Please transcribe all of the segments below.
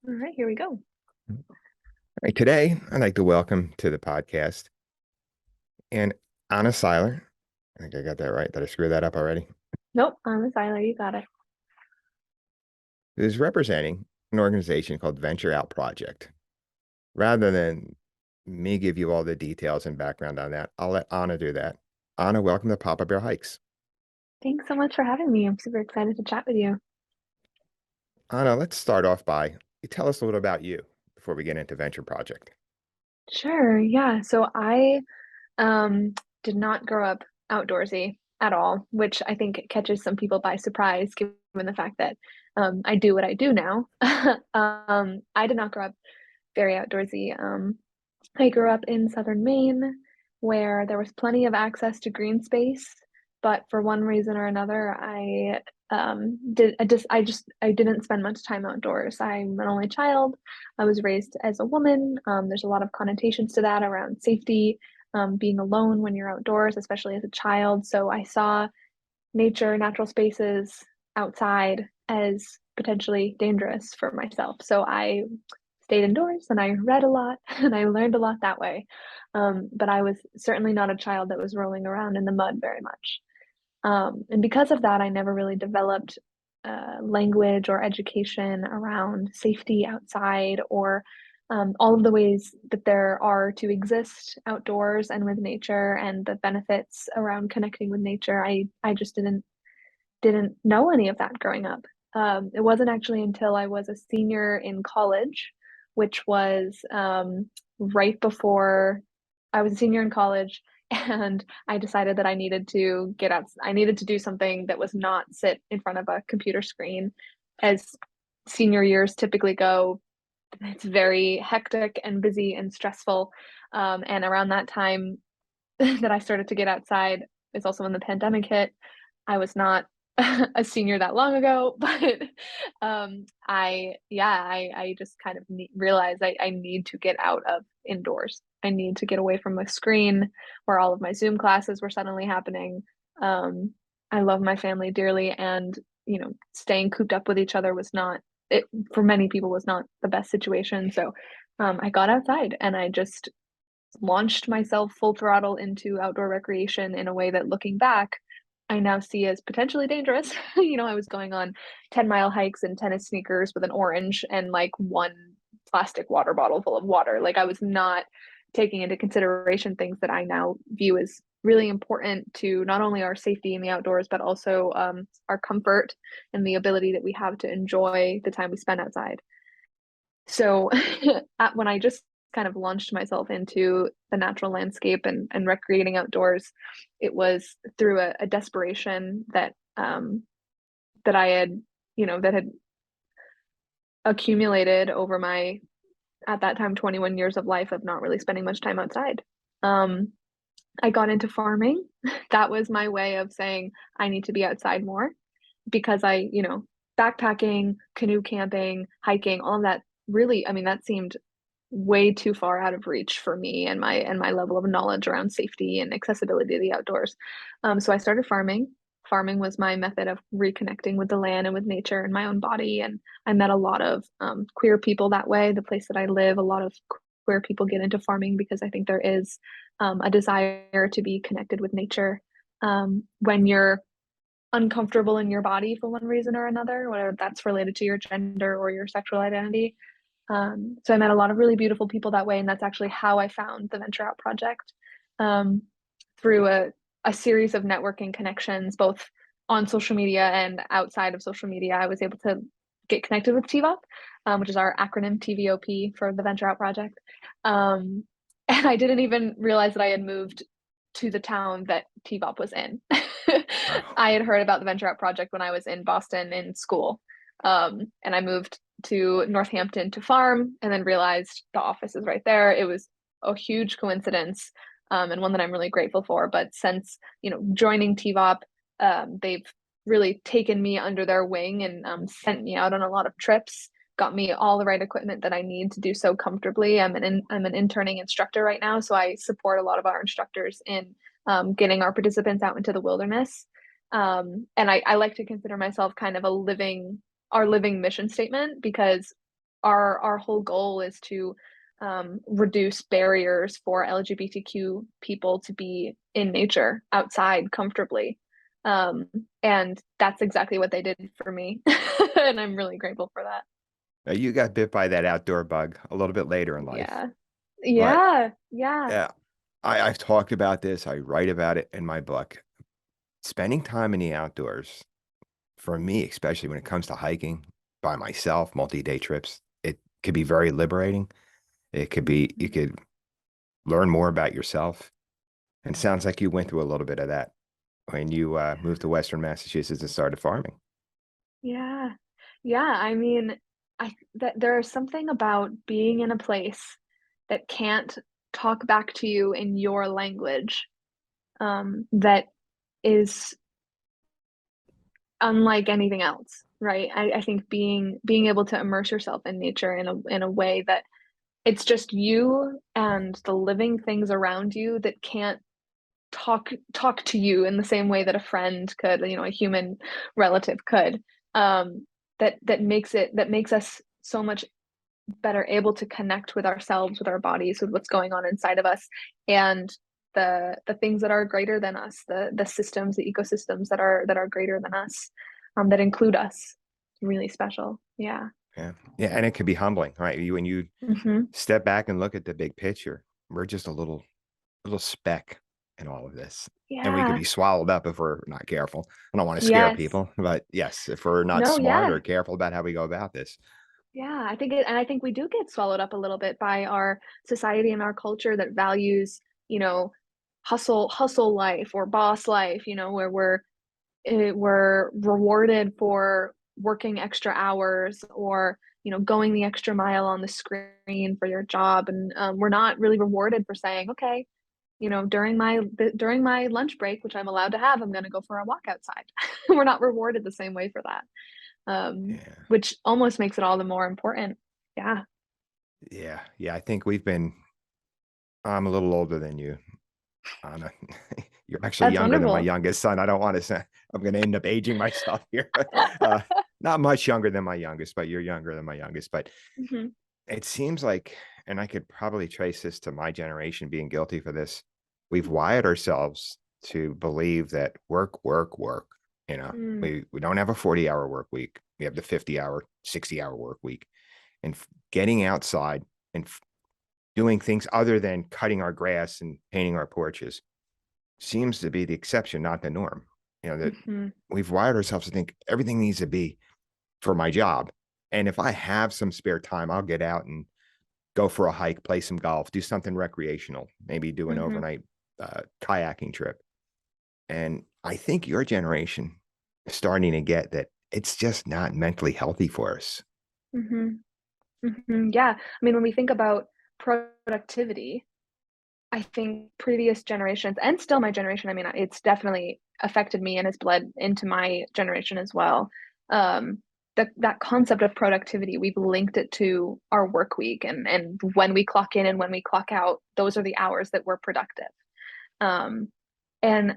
All right, here we go. All right, today I'd like to welcome to the podcast and Anna Seiler. I think I got that right. Did I screw that up already? Nope, I'm a Seiler. You got it. Who is representing an organization called Venture Out Project. Rather than me give you all the details and background on that, I'll let Anna do that. Anna, welcome to Papa Bear Hikes. Thanks so much for having me. I'm super excited to chat with you. Anna, let's start off by you tell us a little about you before we get into Venture Project. Sure, yeah. So I um did not grow up outdoorsy at all, which I think catches some people by surprise, given the fact that I do what I do now. I did not grow up very outdoorsy. I grew up in southern Maine, where there was plenty of access to green space, but for one reason or another, I didn't spend much time outdoors. I'm an only child. I was raised as a woman. There's a lot of connotations to that around safety, being alone when you're outdoors, especially as a child. So I saw nature, natural spaces outside as potentially dangerous for myself. So I stayed indoors and I read a lot and I learned a lot that way. But I was certainly not a child that was rolling around in the mud very much. And because of that, I never really developed language or education around safety outside or all of the ways that there are to exist outdoors and with nature and the benefits around connecting with nature. I just didn't know any of that growing up. It wasn't actually until I was a senior in college, which was right before I was a senior in college, and I decided that I needed to get out. I needed to do something that was not sit in front of a computer screen, as senior years typically go. It's very hectic and busy and stressful. And around that time that I started to get outside is also when the pandemic hit. I was not a senior that long ago, but I just kind of realized I need to get out of indoors. I need to get away from a screen where all of my Zoom classes were suddenly happening. Um, I love my family dearly, and staying cooped up with each other was not it for many people was not the best situation. So I got outside and I just launched myself full throttle into outdoor recreation in a way that looking back, I now see as potentially dangerous. I was going on 10-mile hikes in tennis sneakers with an orange and like one plastic water bottle full of water. Like I was not taking into consideration things that I now view as really important to not only our safety in the outdoors, but also our comfort and the ability that we have to enjoy the time we spend outside. So when I just kind of launched myself into the natural landscape and recreating outdoors, it was through a desperation that I had, that had accumulated over my at that time 21 years of life of not really spending much time outside. Um, I got into farming. That was my way of saying I need to be outside more because backpacking, canoe camping, hiking, all of that really, I mean, that seemed way too far out of reach for me and my level of knowledge around safety and accessibility to the outdoors. So I started farming. Farming was my method of reconnecting with the land and with nature and my own body. And I met a lot of queer people that way. The place that I live, a lot of queer people get into farming because I think there is a desire to be connected with nature when you're uncomfortable in your body for one reason or another, whether that's related to your gender or your sexual identity. So I met a lot of really beautiful people that way, and that's actually how I found the Venture Out Project um, through a series of networking connections, both on social media and outside of social media. I was able to get connected with TVOP, which is our acronym TVOP for the Venture Out Project. And I didn't even realize that I had moved to the town that TVOP was in. Wow. I had heard about the Venture Out Project when I was in Boston in school. And I moved to Northampton to farm and then realized the office is right there. It was a huge coincidence and one that I'm really grateful for. But since, joining TVOP, they've really taken me under their wing and sent me out on a lot of trips, got me all the right equipment that I need to do so comfortably. I'm an interning instructor right now, so I support a lot of our instructors in getting our participants out into the wilderness. And I like to consider myself kind of our living mission statement because our whole goal is to reduce barriers for LGBTQ people to be in nature outside comfortably. Um, and that's exactly what they did for me. And I'm really grateful for that. You got bit by that outdoor bug a little bit later in life, Yeah. but Yeah. Yeah. yeah, I've talked about this. I write about it in my book. Spending time in the outdoors, for me, especially when it comes to hiking by myself, multi-day trips, it could be very liberating. It could be, you Mhm. could learn more about yourself. And it sounds like you went through a little bit of that when you moved to Western Massachusetts and started farming. Yeah. Yeah. I mean, that there is something about being in a place that can't talk back to you in your language, that is unlike anything else, right? I think being able to immerse yourself in nature in a way that it's just you and the living things around you that can't talk to you in the same way that a friend could, a human relative could. That makes us so much better able to connect with ourselves, with our bodies, with what's going on inside of us, and the things that are greater than us, the systems, the ecosystems that are greater than us, that include us. Really special. Yeah. Yeah. Yeah. And it could be humbling, right? When you Hmm. step back and look at the big picture, we're just a little speck in all of this. And we could Yeah. be swallowed up if we're not careful. I don't want to scare Yes. people, but yes, if we're not No, smart or yeah. careful about how we go about this. Yeah, I think we do get swallowed up a little bit by our society and our culture that values, you know, hustle life or boss life, where we're rewarded for working extra hours or, going the extra mile on the screen for your job, and we're not really rewarded for saying, okay, during my lunch break, which I'm allowed to have, I'm going to go for a walk outside. We're not rewarded the same way for that, Yeah. which almost makes it all the more important. Yeah, Yeah. Yeah. I think I'm a little older than you. Anna. You're actually that's younger than my wonderful. youngest son. I don't want to say I'm going to end up aging myself here. uh, not much younger than my youngest, but you're younger than my youngest. But Hmm. it seems like, and I could probably trace this to my generation being guilty for this. We've wired ourselves to believe that work, work, work. Mm, We don't have a 40-hour work week. We have the 50-hour, 60-hour work week. And getting outside and doing things other than cutting our grass and painting our porches seems to be the exception, not the norm. That hmm. we've wired ourselves to think everything needs to be for my job. And if I have some spare time, I'll get out and go for a hike, play some golf, do something recreational, maybe do an Hmm. overnight kayaking trip. And I think your generation is starting to get that it's just not mentally healthy for us. Hmm. Hmm. Yeah. I mean, when we think about productivity, I think previous generations and still my generation, I mean, it's definitely affected me and has bled into my generation as well. Um, that concept of productivity, we've linked it to our work week, and when we clock in and when we clock out, those are the hours that we're productive. Um, and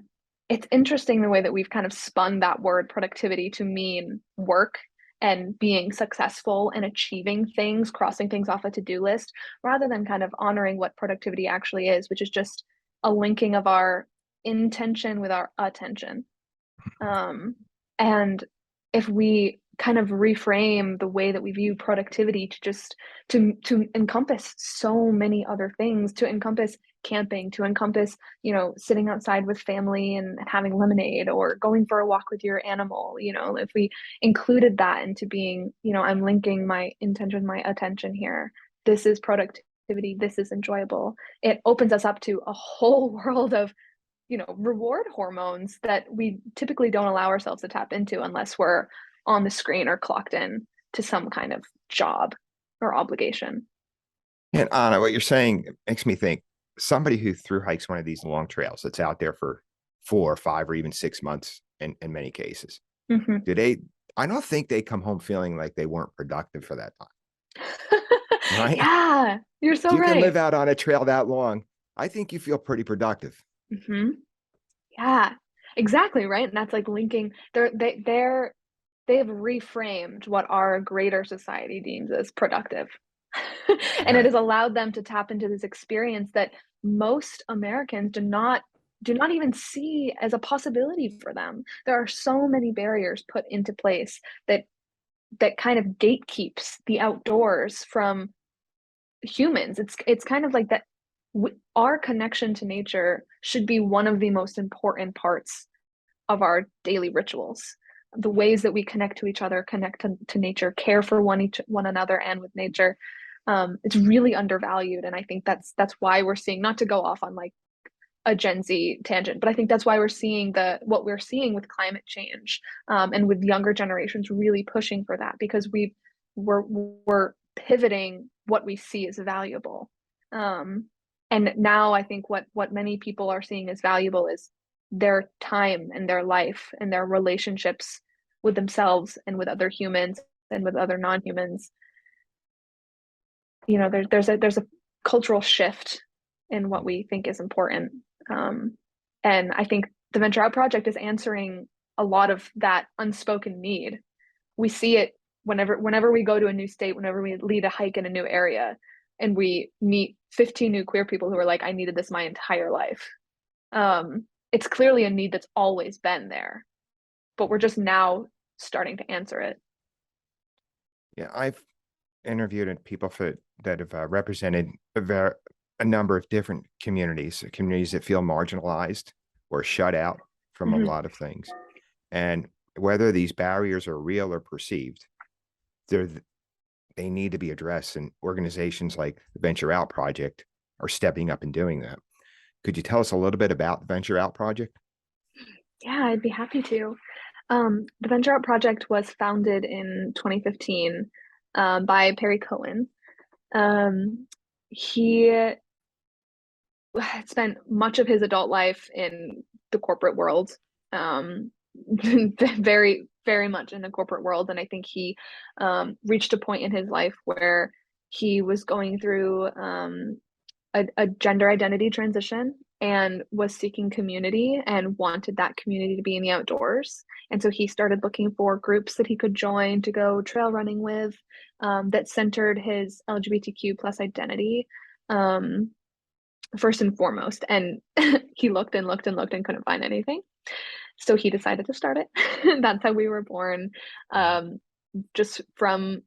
it's interesting the way that we've kind of spun that word productivity to mean work and being successful and achieving things, crossing things off a to-do list, rather than kind of honoring what productivity actually is, which is just a linking of our intention with our attention. Um, and if we kind of reframe the way that we view productivity to just to encompass so many other things, to encompass camping, to encompass, sitting outside with family and having lemonade or going for a walk with your animal, if we included that into being, I'm linking my intention, my attention here. This is productivity, this is enjoyable. It opens us up to a whole world of reward hormones that we typically don't allow ourselves to tap into unless we're on the screen or clocked in to some kind of job or obligation. And Anna, what you're saying makes me think somebody who through hikes one of these long trails that's out there for 4 or 5 or even 6 months in many cases, Hmm. do they, I don't think they come home feeling like they weren't productive for that time, right? Yeah, you're If so you can live right. out on a trail that long, I think you feel pretty productive. Hmm. Yeah, exactly right. And that's like linking. They're they have reframed what our greater society deems as productive. And it Yeah. has allowed them to tap into this experience that most Americans do not even see as a possibility for them. There are so many barriers put into place that kind of gatekeeps the outdoors from humans. It's kind of like that our connection to nature should be one of the most important parts of our daily rituals. The ways that we connect to each other, connect to nature, care for one another and with nature. It's really undervalued. And I think that's why we're seeing, not to go off on like a Gen Z tangent, but I think that's why we're seeing what we're seeing with climate change, and with younger generations really pushing for that, because we're pivoting what we see as valuable. Um, and now I think what many people are seeing as valuable is their time and their life and their relationships with themselves and with other humans and with other non-humans. You know, there's a cultural shift in what we think is important. Um, and I think the Venture Out Project is answering a lot of that unspoken need. We see it whenever we go to a new state, whenever we lead a hike in a new area, and we meet 15 new queer people who are like, I needed this my entire life. It's clearly a need that's always been there, but we're just now starting to answer it. Yeah, I've interviewed people that have represented a number of different communities that feel marginalized or shut out from a Mhm. lot of things. And whether these barriers are real or perceived, they're they need to be addressed. And organizations like the Venture Out Project are stepping up and doing that. Could you tell us a little bit about the Venture Out Project? Yeah, I'd be happy to. The Venture Out Project was founded in 2015, by Perry Cohen. Um, he had spent much of his adult life in the corporate world, um, very, very much in the corporate world. And I think he reached a point in his life where he was going through a gender identity transition and was seeking community and wanted that community to be in the outdoors. And so he started looking for groups that he could join to go trail running with, that centered his LGBTQ plus identity, um, first and foremost. And he looked and looked and looked and couldn't find anything. So he decided to start it. That's how we were born, um, just from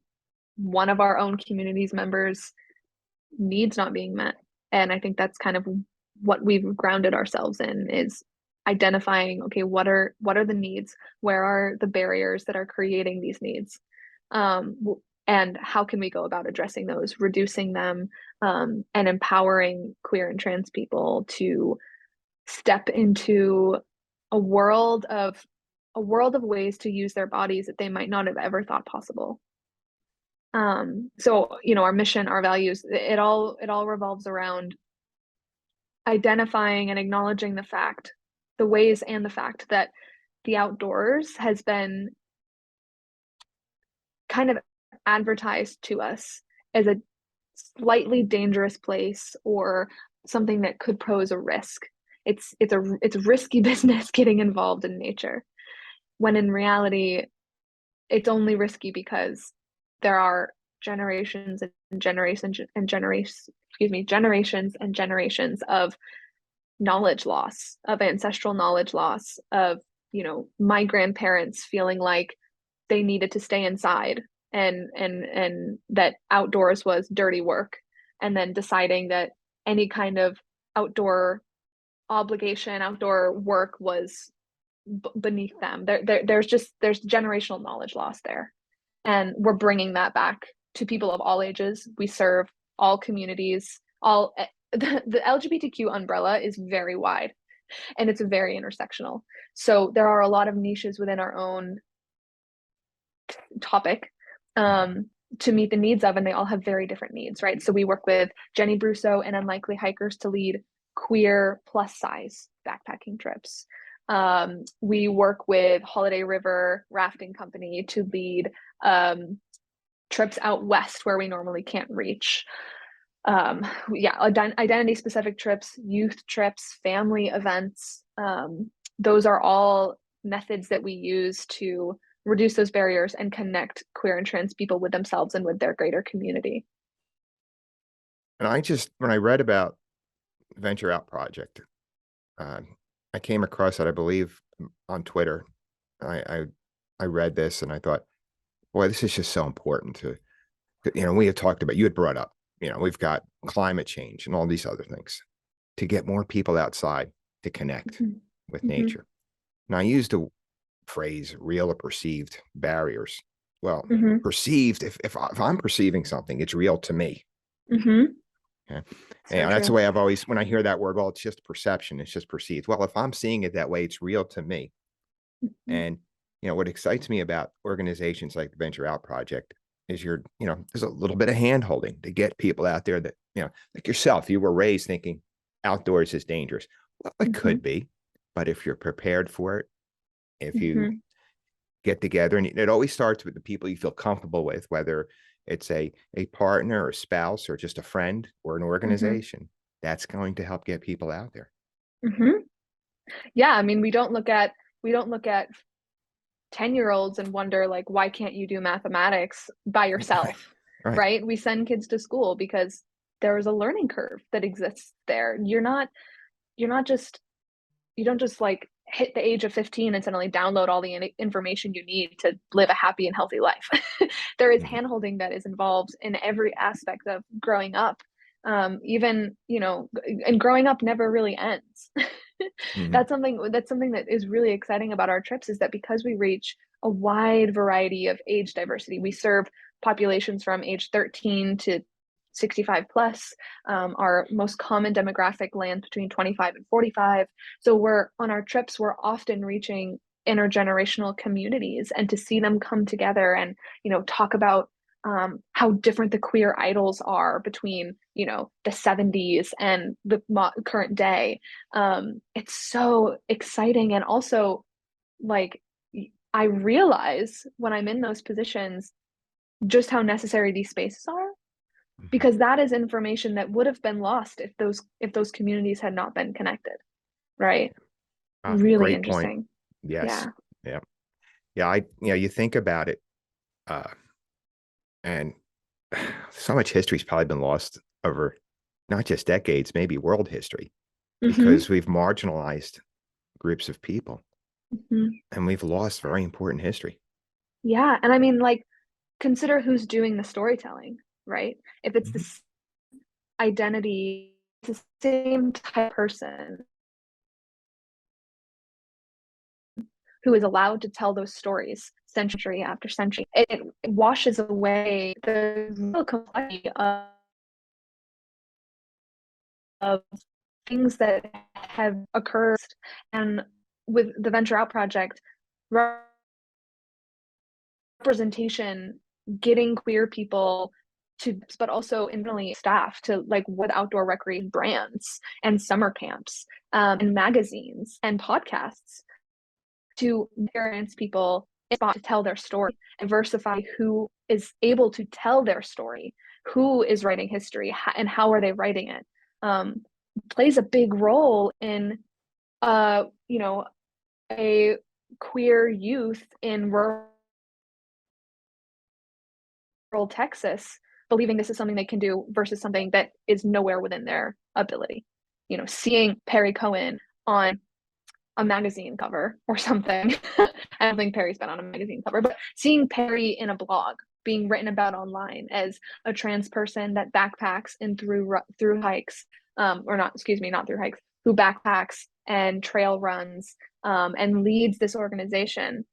one of our own community's members' needs not being met. And I think that's kind of what we've grounded ourselves in, is identifying, okay, what are the needs? Where are the barriers that are creating these needs? And how can we go about addressing those, reducing them, and empowering queer and trans people to step into a world of a world of ways to use their bodies that they might not have ever thought possible. So, you know, our mission, our values, it all revolves around identifying and acknowledging the ways and the fact that the outdoors has been kind of advertised to us as a slightly dangerous place, or something that could pose a risk. It's a risky business getting involved in nature, when in reality it's only risky because there are generations and generations and generations of knowledge loss, of ancestral knowledge loss, of, you know, my grandparents feeling like they needed to stay inside, and that outdoors was dirty work, and then deciding that any kind of outdoor obligation, outdoor work was beneath them. There's generational knowledge loss there, and we're bringing that back to people of all ages. We serve all communities. All the LGBTQ umbrella is very wide, and it's very intersectional. So there are a lot of niches within our own topic, to meet the needs of, and they all have very different needs, right? So we work with Jenny Brusso and Unlikely Hikers to lead queer plus size backpacking trips. We work with Holiday River Rafting Company to lead trips out west where we normally can't reach. Yeah, identity specific trips, youth trips, family events. Those are all methods that we use to reduce those barriers and connect queer and trans people with themselves and with their greater community. And when I read about Venture Out Project, uh, I came across it, I believe, on Twitter. I read this and I thought, boy, this is just so important we had talked about, you had brought up, we've got climate change and all these other things to get more people outside to connect with nature. Now, I used the phrase real or perceived barriers. Well, perceived, if I'm perceiving something, it's real to me. Okay. And that's the way I've always, when I hear that word, well, it's just perception, it's just perceived. Well, if I'm seeing it that way, it's real to me. And, what excites me about organizations like the Venture Out Project is there's a little bit of hand holding to get people out there that, like yourself, you were raised thinking outdoors is dangerous. Well, it could be, but if you're prepared for it, if you get together, and it always starts with the people you feel comfortable with, whether it's a partner or a spouse or just a friend or an organization, that's going to help get people out there. Yeah. I mean, we don't look at 10-year-olds and wonder, like, why can't you do mathematics by yourself? Right. We send kids to school because there is a learning curve that exists there. You don't just like hit the age of 15 and suddenly download all the information you need to live a happy and healthy life. There is handholding that is involved in every aspect of growing up. And growing up never really ends. That's something that is really exciting about our trips, is that because we reach a wide variety of age diversity, we serve populations from age 13 to 65 plus. Our most common demographic lands between 25 and 45. So on our trips, we're often reaching intergenerational communities, and to see them come together and, talk about how different the queer idols are between, the 70s and the current day. It's so exciting. And also, like, I realize when I'm in those positions just how necessary these spaces are, because that is information that would have been lost if those communities had not been connected. Right. Really Great interesting. Point. Yes. Yeah. You think about it, and so much history's probably been lost over not just decades, maybe world history, because we've marginalized groups of people and we've lost very important history. Yeah. And I mean, like, consider who's doing the storytelling, right? If it's this identity, it's the same type of person who is allowed to tell those stories century after century. It washes away the real complexity of things that have occurred. And with the Venture Out Project, representation, getting queer people but also internally staff to, like, with outdoor recreation brands and summer camps, and magazines and podcasts, to parents people to tell their story, diversify who is able to tell their story, who is writing history, and how are they writing it, plays a big role in a queer youth in rural Texas believing this is something they can do versus something that is nowhere within their ability. Seeing Perry Cohen on a magazine cover or something. I don't think Perry's been on a magazine cover, but seeing Perry in a blog being written about online as a trans person that backpacks and through hikes, or not, excuse me, not through hikes, who backpacks and trail runs, and leads this organization,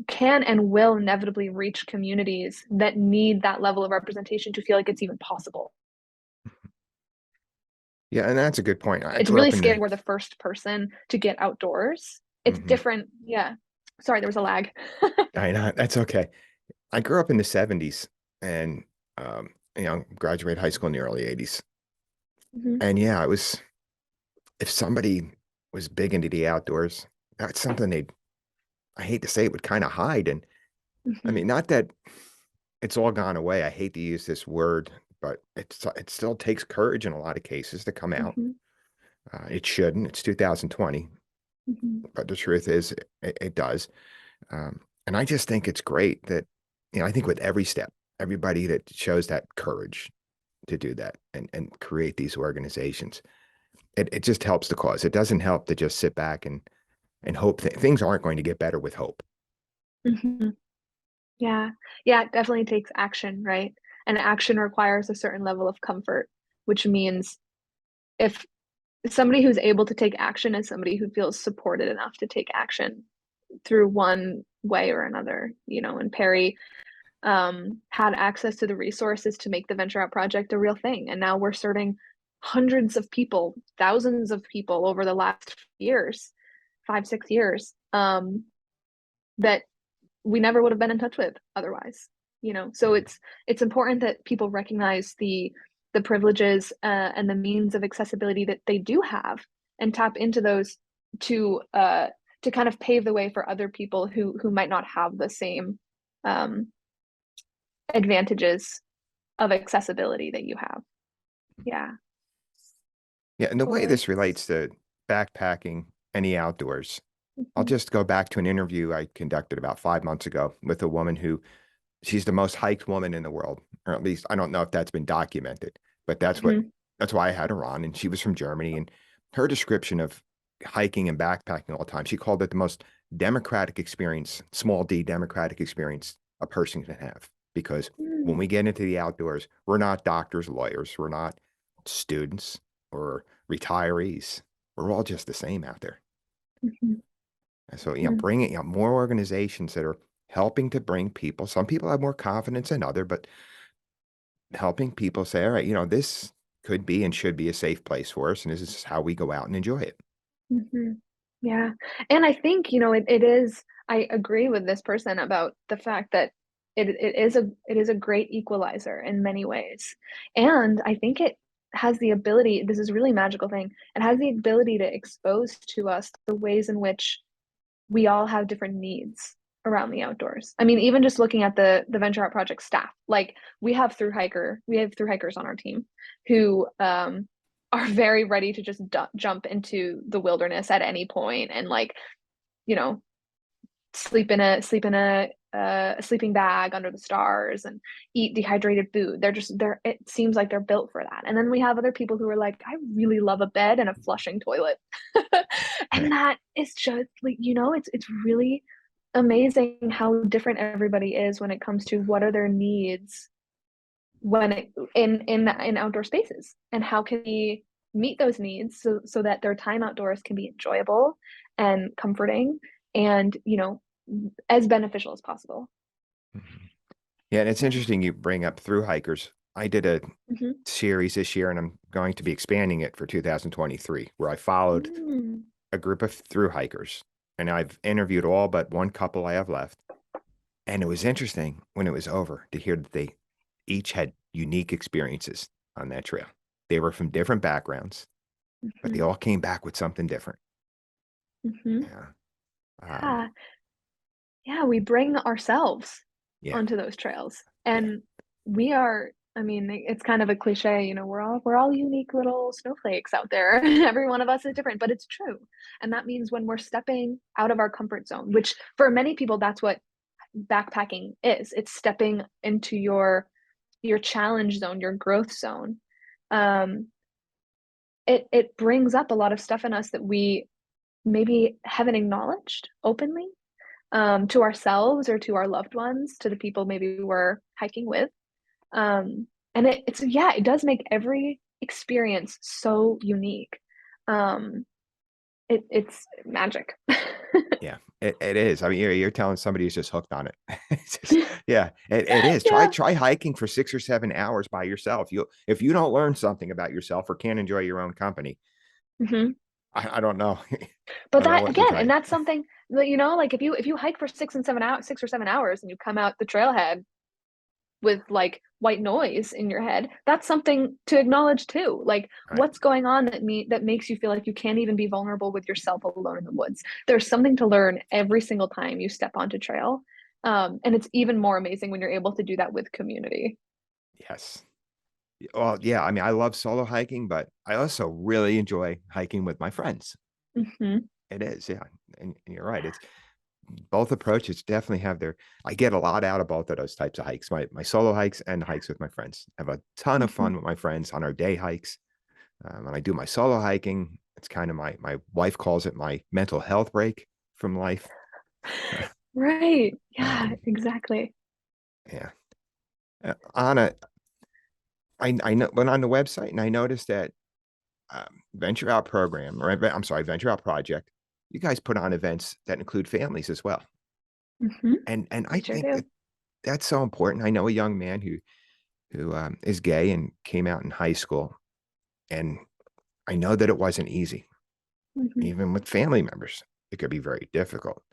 can and will inevitably reach communities that need that level of representation to feel like it's even possible. Yeah, and that's a good point. It's really scary. We're the first person to get outdoors. It's different. Yeah. Sorry, there was a lag. I know, that's okay. I grew up in the 70s and, graduated high school in the early 80s. And yeah, it was, if somebody was big into the outdoors, that's something I hate to say it, would kind of hide. And I mean, not that it's all gone away. I hate to use this word, but it still takes courage in a lot of cases to come out. It shouldn't. It's 2020. But the truth is, it does. And I just think it's great that, I think with every step, everybody that shows that courage to do that and create these organizations, it just helps the cause. It doesn't help to just sit back and hope that things aren't going to get better with hope. Mhm. Yeah. Yeah, it definitely takes action, right? And action requires a certain level of comfort, which means if somebody who's able to take action is somebody who feels supported enough to take action through one way or another, and Perry had access to the resources to make the Venture Out Project a real thing. And now we're serving hundreds of people, thousands of people over the last years, 5, 6 years, that we never would have been in touch with otherwise. So it's important that people recognize the privileges and the means of accessibility that they do have and tap into those to to kind of pave the way for other people who might not have the same um, advantages of accessibility that you have. Yeah, Yeah, and the way totally. this relates to backpacking any outdoors, I'll Mhm. just go back to an interview I conducted about 5 months ago with a woman who she's the most hiked woman in the world, or at least I don't know if that's been documented, but Mhm. that's why I had her on. And she was from Germany, and her description of hiking and backpacking all the time, she called it the most democratic experience, small d democratic experience a person can have. Because when Mm. we get into the outdoors, we're not doctors, lawyers, we're not students or retirees. We're all just the same out there. Mhm. And so, Mm. bringing more organizations that are helping to bring people. Some people have more confidence than other, but helping people say, all right, this could be and should be a safe place for us, and this is how we go out and enjoy it. Mhm. Yeah. And I think, it is, I agree with this person about the fact that it is a great equalizer in many ways. And I think it has the ability, this is a really magical thing, it has the ability to expose to us the ways in which we all have different needs around the outdoors. I mean, even just looking at the Venture Out Project staff, like we have through hikers on our team who are very ready to just jump into the wilderness at any point and like, you know, sleep in a sleeping bag under the stars and eat dehydrated food. They're it seems like they're built for that. And then we have other people who are like, I really love a bed and a flushing toilet. And that is just like, it's really amazing how different everybody is when it comes to what are their needs when it in outdoor spaces, and how can we meet those needs so that their time outdoors can be enjoyable and comforting and as beneficial as possible. Mhm. Yeah, and it's Yeah. interesting you bring up through hikers. I did a Hmm. series this year, and I'm going to be expanding it for 2023, where I followed Mm. a group of through hikers, and I've interviewed all but one couple I have left. And it was interesting when it was over to hear that they each had unique experiences on that trail. They were from different backgrounds, but they Hmm. all came back with something different. Hmm. Yeah. Yeah. Yeah, we bring ourselves Yeah. onto those trails. Yeah. And we are, I mean, it's kind of a cliche, we're all unique little snowflakes out there. Every one of us is different, but it's true. And that means when we're stepping out of our comfort zone, which for many people that's what backpacking is. It's stepping into your challenge zone, your growth zone. Um, it brings up a lot of stuff in us that we maybe haven't acknowledged openly, to ourselves or to our loved ones, to the people maybe we're hiking with. And it does make every experience so unique. Um, it's magic. Yeah. It is. I mean, you're telling somebody who's just hooked on it. It's just, yeah, it is. Try Yeah. try hiking for 6 or 7 hours by yourself. If you don't learn something about yourself or can't enjoy your own company, Hmm. I don't know. I But don't know that what to again, tell and you. that's something that, like if you hike for 6 or 7 hours and you come out the trailhead with like white noise in your head, that's something to acknowledge too. Like All right. what's going on that makes you feel like you can't even be vulnerable with yourself alone in the woods. There's something to learn every single time you step onto trail. And it's even more amazing when you're able to do that with community. Yes. Well, yeah, I mean, I love solo hiking, but I also really enjoy hiking with my friends. Hmm. It is, yeah, and you're right. both approaches definitely have their, I get a lot out of both of those types of hikes, my solo hikes and hikes with my friends. I have a ton of Mhm. fun with my friends on our day hikes. When I do my solo hiking, it's kind of my wife calls it my mental health break from life. Right. Yeah, Um, exactly. yeah. Anna, I know, went on the website and I noticed that Venture Out program, or I'm sorry, Venture Out project, you guys put on events that include families as well. Mhm. And We I sure think do. that that's so important. I know a young man who is gay and came out in high school, and I know that it wasn't easy, Mhm. even with family members. It could be very difficult.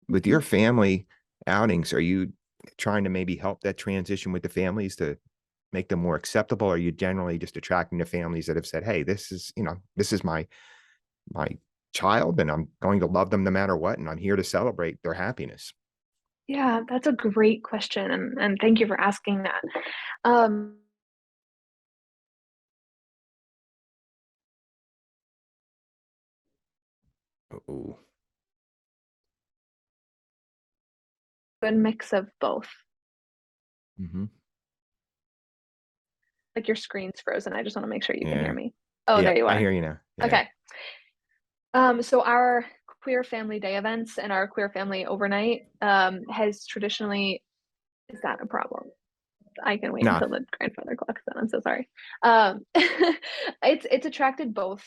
With your Mhm. family outings, are you trying to maybe help that transition with the families to make them more acceptable? Or are you generally just attracting the families that have said, "Hey, this is, this is my child, and I'm going to love them no matter what, and I'm here to celebrate their happiness." Yeah, that's a great question, and thank you for asking that. Um, Ooh. Good mix of both. Mhm. Like, your screen's frozen, I just wanna make sure you can hear Yeah. me. Oh, Yeah, there you I are. hear you now. Yeah. Okay. So our queer family day events and our queer family overnight, has traditionally is that a problem? I can wait No. until the grandfather clocks in, I'm so sorry. It's attracted both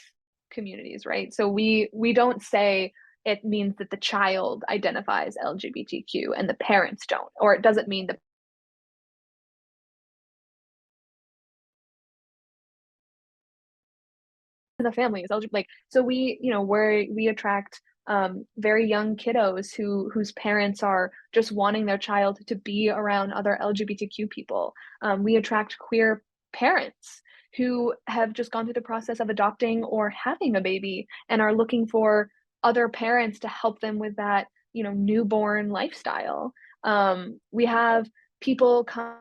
communities, right? So we don't say it means that the child identifies LGBTQ and the parents don't, or it doesn't mean the family is LGBT. Like, so we attract very young kiddos whose parents are just wanting their child to be around other LGBTQ people. We attract queer parents who have just gone through the process of adopting or having a baby and are looking for other parents to help them with that, newborn lifestyle. We have people come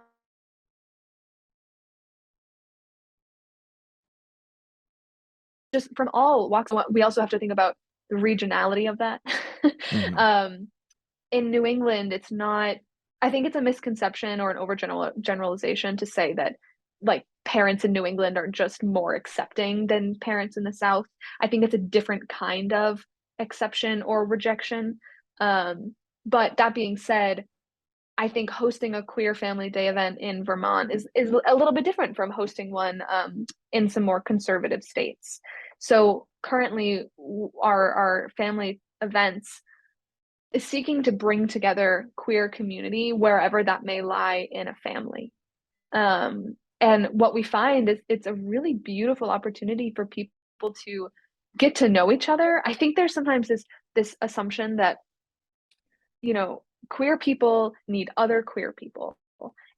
just from all walks of life. We also have to think about the regionality of that. Mhm. um, in New England, it's not. I think it's a misconception or an generalization to say that like parents in New England are just more accepting than parents in the South. I think it's a different kind of exception or rejection. Um, but that being said, I think hosting a queer family day event in Vermont is a little bit different from hosting one in some more conservative states. So currently, our family events is seeking to bring together queer community wherever that may lie in a family. And what we find is it's a really beautiful opportunity for people to get to know each other. I think there's sometimes this assumption that you know, queer people need other queer people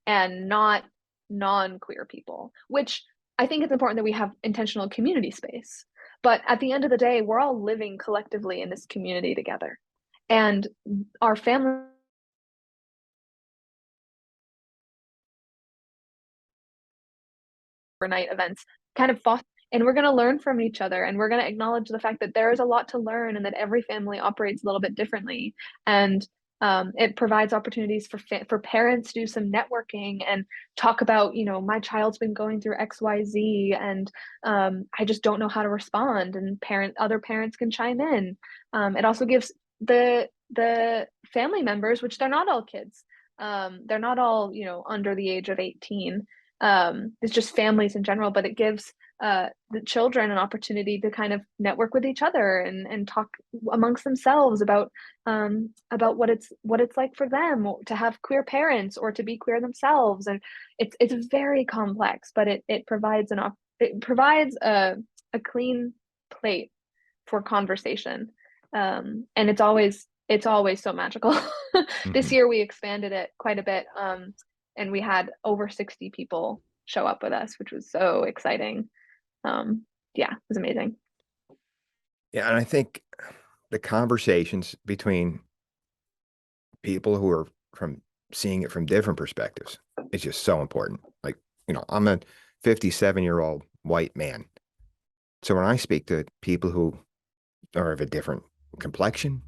and not non-queer people, which I think it's important that we have intentional community space. But at the end of the day, we're all living collectively in this community together. And our family overnight events kind of foster and we're going to learn from each other and we're going to acknowledge the fact that there is a lot to learn and that every family operates a little bit differently and it provides opportunities for parents to do some networking and talk about my child's been going through xyz and I just don't know how to respond and other parents can chime in. It also gives the family members, which they're not all kids, they're not all under the age of 18. It's just families in general, but it gives the children an opportunity to kind of network with each other and talk amongst themselves about what it's like for them to have queer parents or to be queer themselves, and it's very complex, but it provides a clean plate for conversation, and it's always so magical. This Mhm. year we expanded it quite a bit, and we had over 60 people show up with us, which was so exciting. Yeah, it was amazing. Yeah, and I think the conversations between people who are from seeing it from different perspectives is just so important. Like, I'm a 57-year-old white man. So when I speak to people who are of a different complexion,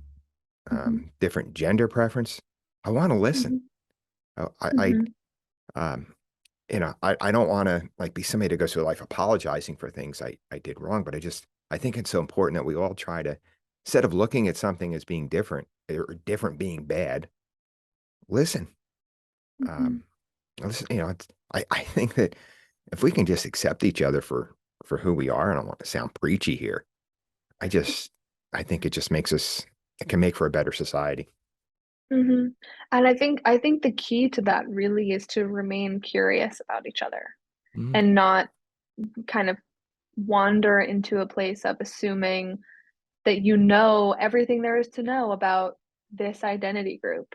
Mhm. different gender preference. I want to listen. Mhm. I Mhm. um, I don't want to like be somebody that goes through life apologizing for things I did wrong, but I think it's so important that we all try to, instead of looking at something as being different or different being bad, listen. Mhm. Um, listen, I think that if we can just accept each other for who we are, and I don't want to sound preachy here, I just I think it just makes us it can make for a better society. Mhm. And I think the key to that really is to remain curious about each other Mhm. and not kind of wander into a place of assuming that you know everything there is to know about this identity group,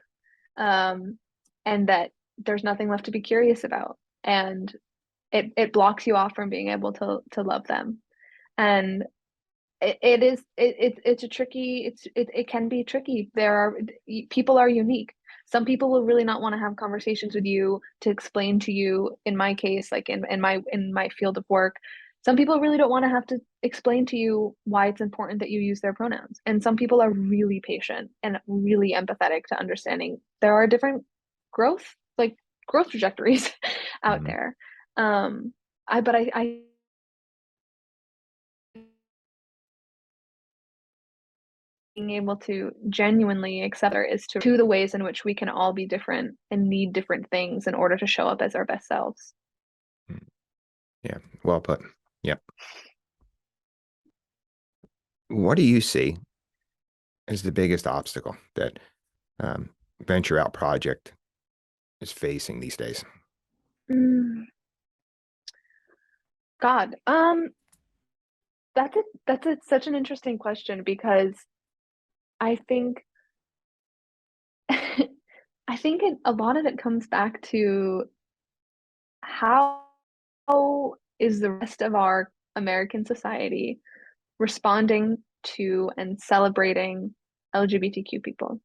um, and that there's nothing left to be curious about, and it blocks you off from being able to love them. And it's a tricky it can be tricky. People are unique. Some people will really not want to have conversations with you to explain to you, in my case, like in my field of work, some people really don't want to have to explain to you why it's important that you use their pronouns. And some people are really patient and really empathetic to understanding there are different growth like growth trajectories out Mhm. there. um I being able to genuinely accept her is to the ways in which we can all be different and need different things in order to show up as our best selves. Mm. Yeah, well put. Yep. What do you see as the biggest obstacle that um, Venture Out Project is facing these days? Mm, God, such an interesting question because I think I think a lot of it comes back to how is the rest of our American society responding to and celebrating LGBTQ people.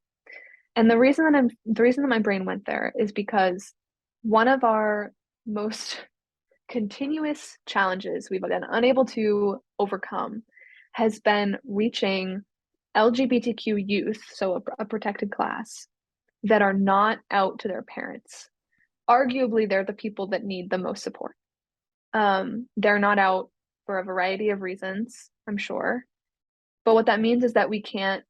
And the reason that my brain went there is because one of our most continuous challenges we've been unable to overcome has been reaching LGBTQ youth, so a protected class, that are not out to their parents. Arguably, they're the people that need the most support. They're not out for a variety of reasons, I'm sure. But what that means is that we can't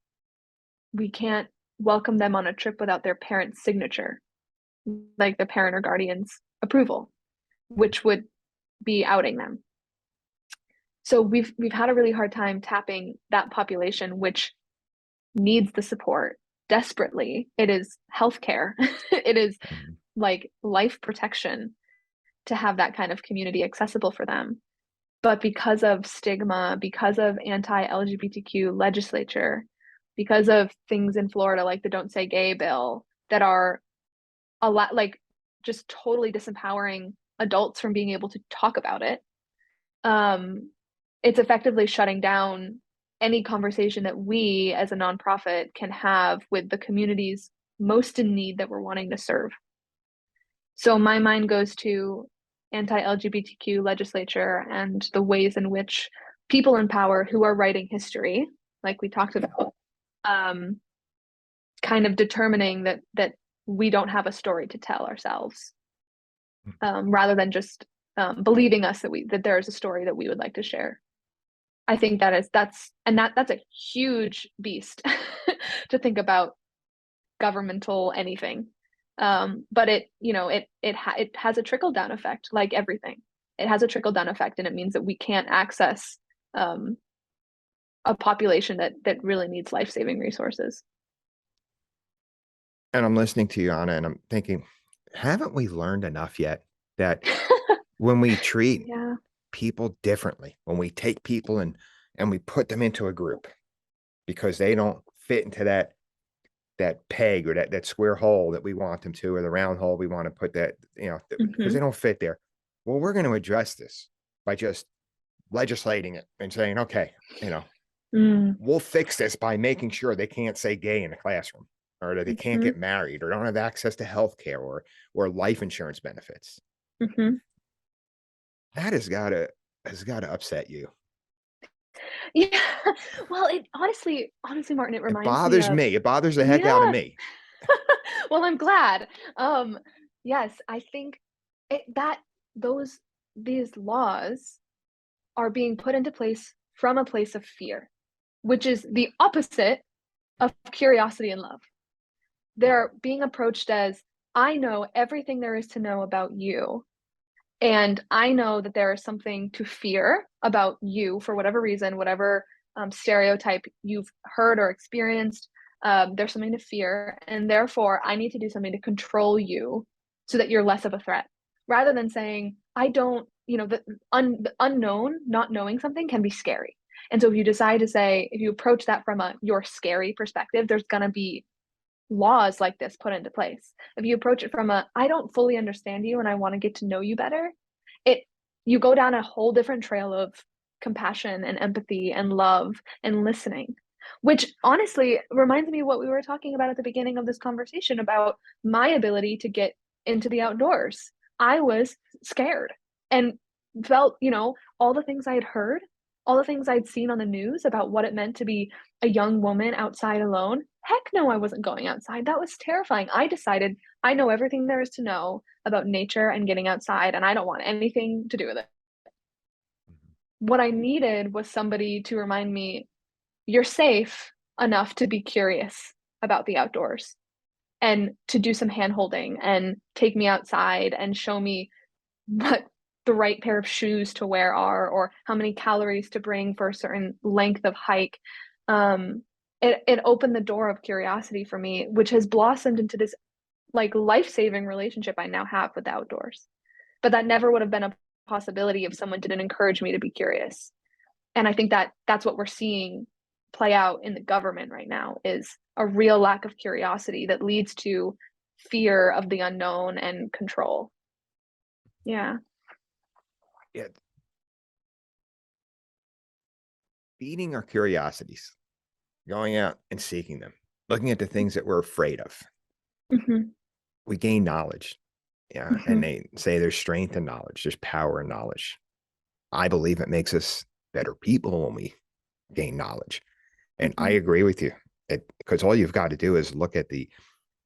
welcome them on a trip without their parents' signature, like the parent or guardian's approval, which would be outing them. So we've had a really hard time tapping that population, which needs the support desperately. It is healthcare. It is Mhm. like life protection to have that kind of community accessible for them. But because of stigma, because of anti-LGBTQ legislature, because of things in Florida like the Don't Say Gay bill that are a lot like just totally disempowering adults from being able to talk about it, um, it's effectively shutting down any conversation that we as a nonprofit can have with the communities most in need that we're wanting to serve. So my mind goes to anti-LGBTQ legislature and the ways in which people in power who are writing history, like we talked about, um, kind of determining that we don't have a story to tell ourselves, rather than just believing us that there is a story that we would like to share. I think that's a huge beast to think about governmental anything. But it has a trickle down effect, like everything. It has a trickle down effect, and it means that we can't access um, a population that really needs life saving resources. And I'm listening to you, Anna, and I'm thinking, haven't we learned enough yet that when we treat Yeah. people differently, when we take people and we put them into a group because they don't fit into that peg or that square hole that we want them to, or the round hole we want to put that, because they Hmm. don't fit there. Well, we're going to address this by just legislating it and saying, okay, you know, Mm. we'll fix this by making sure they can't say gay in a classroom or that they can't Hmm. get married or don't have access to health care or life insurance benefits. Hmm. That has got to upset you. Yeah. Well, it honestly, Martin, it It reminds me bothers of, me. It bothers the heck out of yeah. me. Well, I'm glad. Um, yes, I think that those these laws are being put into place from a place of fear, which is the opposite of curiosity and love. They're being approached as, I know everything there is to know about you. And I know that there is something to fear about you for whatever reason, whatever stereotype you've heard or experienced. There's something to fear. And therefore, I need to do something to control you so that you're less of a threat. Rather than saying, I don't, the unknown, not knowing something can be scary. And so if you decide to say, if you approach that from a you're scary perspective, there's going to be laws like this put into place. If you approach it from a I don't fully understand you and I want to get to know you better, it you go down a whole different trail of compassion and empathy and love and listening, which honestly reminds me of what we were talking about at the beginning of this conversation about my ability to get into the outdoors. I was scared and felt, all the things I had heard, all the things I'd seen on the news about what it meant to be a young woman outside alone. Heck no, I wasn't going outside. That was terrifying. I decided I know everything there is to know about nature and getting outside, and I don't want anything to do with it. What I needed was somebody to remind me, you're safe enough to be curious about the outdoors and to do some hand holding and take me outside and show me what the right pair of shoes to wear are or how many calories to bring for a certain length of hike. It opened the door of curiosity for me, which has blossomed into this like life-saving relationship I now have with the outdoors. But that never would have been a possibility if someone didn't encourage me to be curious. And I think that that's what we're seeing play out in the government right now is a real lack of curiosity that leads to fear of the unknown and control. Yeah. Yeah, feeding our curiosities, going out and seeking them, looking at the things that we're afraid of. Hmm. We gain knowledge. Yeah. And Hmm. they say there's strength in knowledge, there's power in knowledge. I believe it makes us better people when we gain knowledge. And I Hmm. agree with you. Because all you've got to do is look at the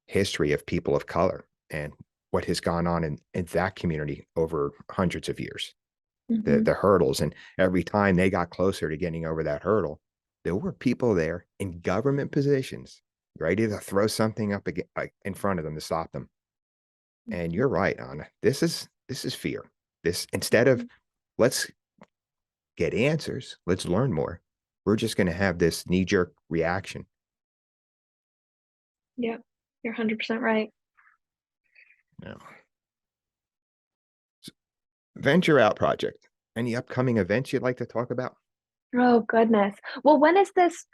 history of people of color and what has gone on in that community over hundreds of years, Hmm. the hurdles. And every time they got closer to getting over that hurdle, there were people there in government positions ready to throw something up again, like in front of them to stop them. And you're right, Anna. This is fear. This instead of Hmm. let's get answers, let's learn more. We're just going to have this knee jerk reaction. Yeah, you're 100% right. You know. Venture Out Project. Any upcoming events you'd like to talk about? Oh goodness. Well, when is this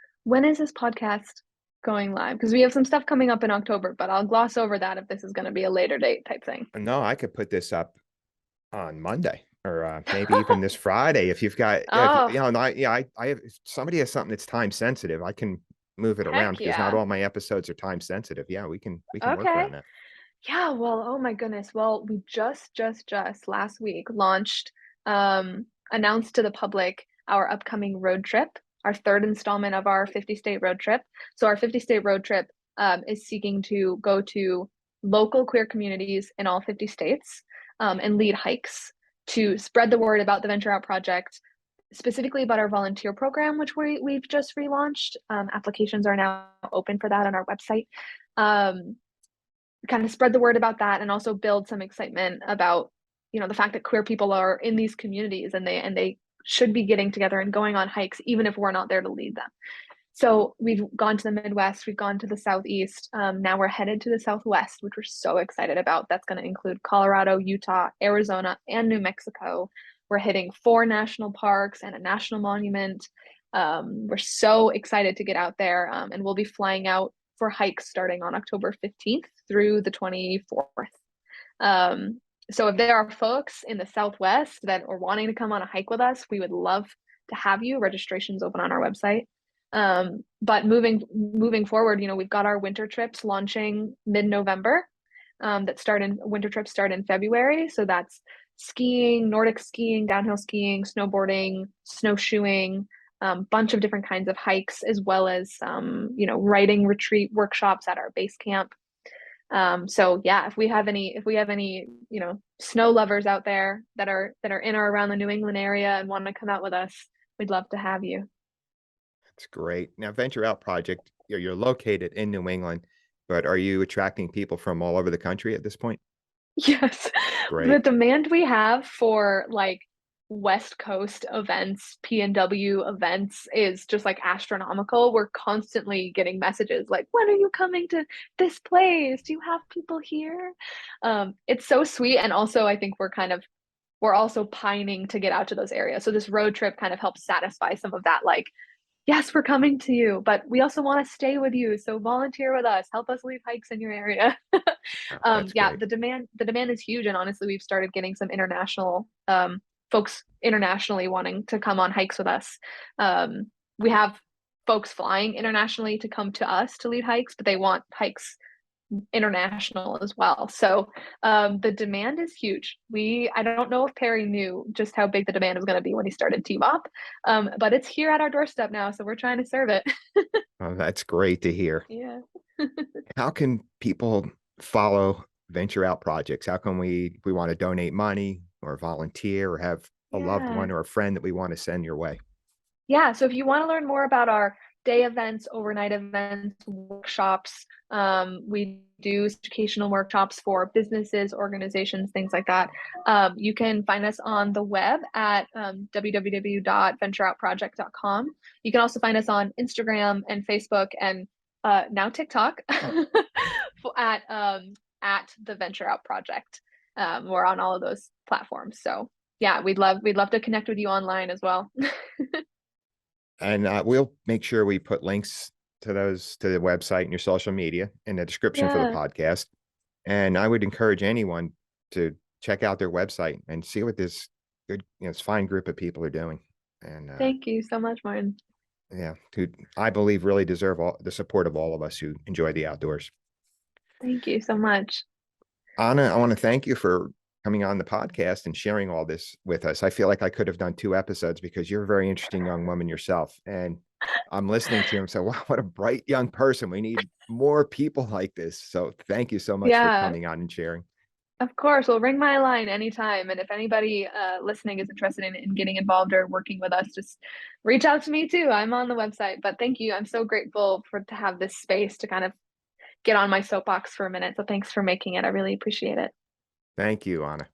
podcast going live? Because we have some stuff coming up in October, but I'll gloss over that if this is going to be a later date type thing. No, I could put this up on Monday or maybe even this Friday if you've got if Oh, you know I, yeah I have if somebody has something that's time sensitive. I can move it around heck because not yeah. all my episodes are time sensitive. Yeah, we can work Okay. around that. Yeah, well, oh my goodness. Well, we just last week launched, announced to the public our upcoming road trip, our third installment of our 50-state road trip. So our 50-state road trip is seeking to go to local queer communities in all 50 states and lead hikes to spread the word about the Venture Out Project, specifically about our volunteer program, which we've just relaunched. Applications are now open for that on our website. Um, Kind of spread the word about that and also build some excitement about the fact that queer people are in these communities and they should be getting together and going on hikes even if we're not there to lead them. So we've gone to the Midwest, we've gone to the Southeast. Now we're headed to the Southwest, which we're so excited about. That's going to include Colorado, Utah, Arizona, and New Mexico. We're hitting 4 national parks and a national monument. We're so excited to get out there, and we'll be flying out for hikes starting on October 15th through the 24th. Um, so if there are folks in the Southwest that are wanting to come on a hike with us, we would love to have you. Registration's open on our website. But moving forward, we've got our winter trips launching mid-November. Winter trips start in February. So that's skiing, Nordic skiing, downhill skiing, snowboarding, snowshoeing, bunch of different kinds of hikes, as well as writing retreat workshops at our base camp. So yeah, if we have any, snow lovers out there that are in or around the New England area and want to come out with us, we'd love to have you. That's great. Now, Venture Out Project, you're located in New England, but are you attracting people from all over the country at this point? Yes. The Great. demand we have for like West Coast events, PNW events is just like astronomical. We're constantly getting messages like, when are you coming to this place? Do you have people here? It's so sweet. And also I think we're also pining to get out to those areas. So this road trip kind of helps satisfy some of that, like, yes, we're coming to you, but we also want to stay with you. So volunteer with us, help us lead hikes in your area. Oh, that's Yeah, great. the demand is huge, and honestly, we've started getting some international folks internationally wanting to come on hikes with us. We have folks flying internationally to come to us to lead hikes, but they want hikes international as well. So the demand is huge. I don't know if Perry knew just how big the demand was going to be when he started T-Mop, but it's here at our doorstep now, so we're trying to serve it. Oh, that's great to hear. Yeah. How can people follow Venture Out projects? How can we want to donate money or volunteer or have a loved Yeah. one or a friend that we want to send your way? Yeah, so if you want to learn more about our day events, overnight events, workshops, we do educational workshops for businesses, organizations, things like that. You can find us on the web at www.ventureoutproject.com. You can also find us on Instagram and Facebook and now TikTok at the Venture Out Project. We're on all of those platforms. So yeah, we'd love to connect with you online as well. And we'll make sure we put links to the website and your social media in the description for the Yeah. podcast. And I would encourage anyone to check out their website and see what this good, this fine group of people are doing. And Thank you so much, Martin. yeah, who I believe really deserve all the support of all of us who enjoy the outdoors. Thank you so much. Anna, I want to thank you for coming on the podcast and sharing all this with us. I feel like I could have done 2 episodes because you're a very interesting young woman yourself. And I'm listening to you and say, wow, what a bright young person. We need more people like this. So thank you so much for Yeah, coming on and sharing. of course. Well, ring my line anytime. And if anybody listening is interested in getting involved or working with us, just reach out to me too. I'm on the website. But thank you. I'm so grateful to have this space to kind of get on my soapbox for a minute. So thanks for making it. I really appreciate it. Thank you, Anna.